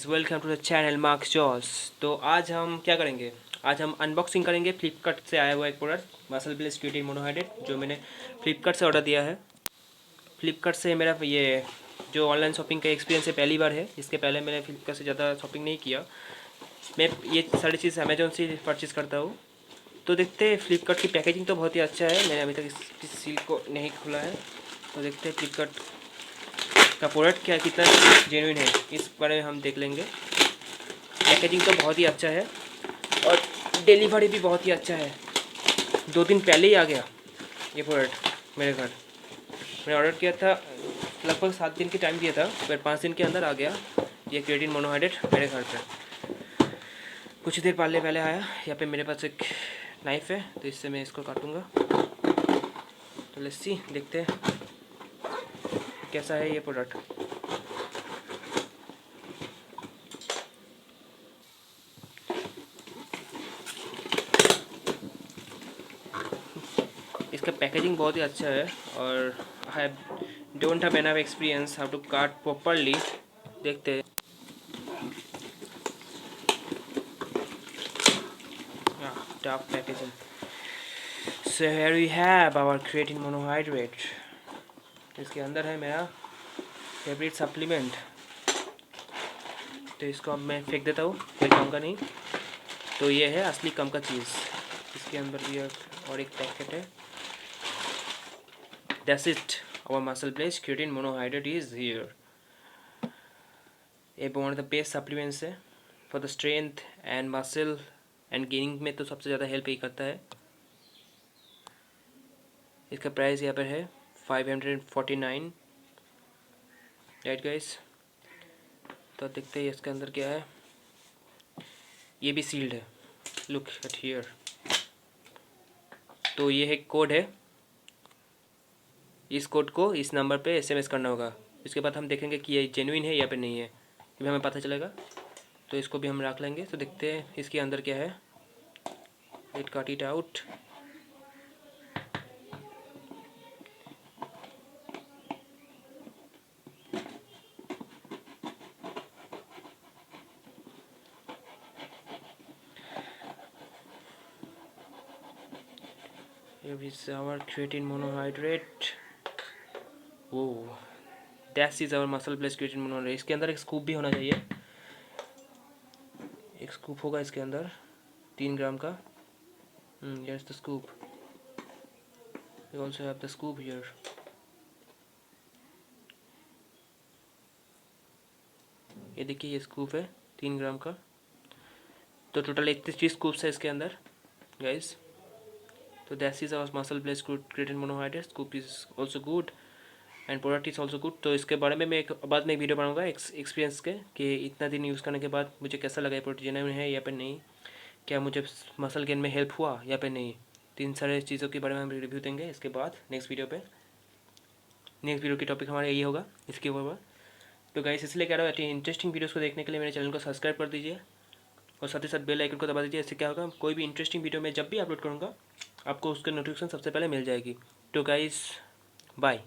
Guys, welcome to the channel मार्क्स जॉस। तो आज हम क्या करेंगे? आज हम अनबॉक्सिंग करेंगे फ्लिपकार्ट से आया हुआ एक प्रोडक्ट मसल ब्लेस क्यूटी मोनोहाइड्रेट, जो मैंने फ्लिपकार्ट से ऑर्डर दिया है। फ्लिपकार्ट से मेरा ये जो ऑनलाइन शॉपिंग का एक्सपीरियंस है पहली बार है। इसके पहले मैंने फ्लिपकार्ट से ज़्यादा शॉपिंग नहीं किया। मैं ये सारी चीज़ अमेजोन से परचेज़ करता हूँ। तो देखते हैं, फ्लिपकार्ट की पैकेजिंग तो बहुत ही अच्छा है। मैंने अभी तक इस सील को नहीं खोला है, तो देखते हैं फ्लिपकार्ट का प्रोडक्ट क्या कितना जेन्युइन है, इस बारे में हम देख लेंगे। पैकेजिंग तो बहुत ही अच्छा है और डिलीवरी भी बहुत ही अच्छा है। 2 दिन पहले ही आ गया ये प्रोडक्ट मेरे घर। मैंने ऑर्डर किया था, लगभग 7 दिन की टाइम दिया था, पर 5 दिन के अंदर आ गया ये क्रिएटिन मोनोहाइड्रेट मेरे घर पे। कुछ देर पहले आया। यहाँ पे मेरे पास एक नाइफ़ है, तो इससे मैं इसको काटूँगा। तो लेट्स सी, देखते हैं कैसा है ये प्रोडक्ट। इसका पैकेजिंग बहुत ही अच्छा है और I don't have enough experience how to काट प्रॉपरली। देखते हैं। Tough packaging. So here we have our creatine monohydrate. इसके अंदर है मेरा फेवरेट सप्लीमेंट। तो इसको अब मैं फेंक देता हूँ, कोई काम का नहीं। तो ये है असली काम का चीज़। इसके अंदर भी और एक पैकेट है। That's it. Our muscle place creatine monohydrate is here. ये one of the best supplements है for the strength and muscle and gaining में, तो सबसे ज़्यादा हेल्प ही करता है। इसका प्राइस यहाँ पर है 549, राइट गाइस। तो देखते हैं इसके अंदर क्या है। ये भी सील्ड है, लुक एट हियर। तो ये है कोड है, इस कोड को इस नंबर पे एसएमएस करना होगा। इसके बाद हम देखेंगे कि ये जेन्युइन है या फिर नहीं है, ये हमें पता चलेगा। तो इसको भी हम रख लेंगे। तो देखते हैं इसके अंदर क्या है। Let cut it out. Here is our creatine monohydrate. Oh, that is our muscle plus creatine monohydrate. इसके अंदर एक स्कूप भी होना चाहिए। एक स्कूप होगा इसके अंदर 3 ग्राम का। Here's the scoop. We also have the scoop here. ये देखिए, ये स्कूप है 3 ग्राम का। तो टोटल 31 स्कूप्स है इसके अंदर गाइस। तो that is our MuscleBlaze creatine monohydrate. Scoop is also good and product is also good. तो इसके बारे में मैं बाद में एक वीडियो बनाऊंगा एक्सपीरियंस के, कि इतना दिन यूज़ करने के बाद मुझे कैसा लगा, ये प्रोडक्ट जेन्युइन है या फिर नहीं, क्या मुझे मसल गेन में हेल्प हुआ या फिर नहीं। तो इन सारे चीज़ों के बारे में हम रिव्यू देंगे इसके बाद नेक्स्ट वीडियो की टॉपिक हमारा यही होगा इसके ऊपर। तो गाइस, इसलिए कह रहा हूँ, इंटरेस्टिंग वीडियोज़ को देखने के लिए मेरे चैनल को सब्सक्राइब कर दीजिए और साथ ही साथ बेल आइकन को दबा दीजिए। इससे क्या होगा, कोई भी इंटरेस्टिंग वीडियो मैं जब भी अपलोड करूँगा आपको उसका नोटिफिकेशन सबसे पहले मिल जाएगी। तो गाइस, बाय।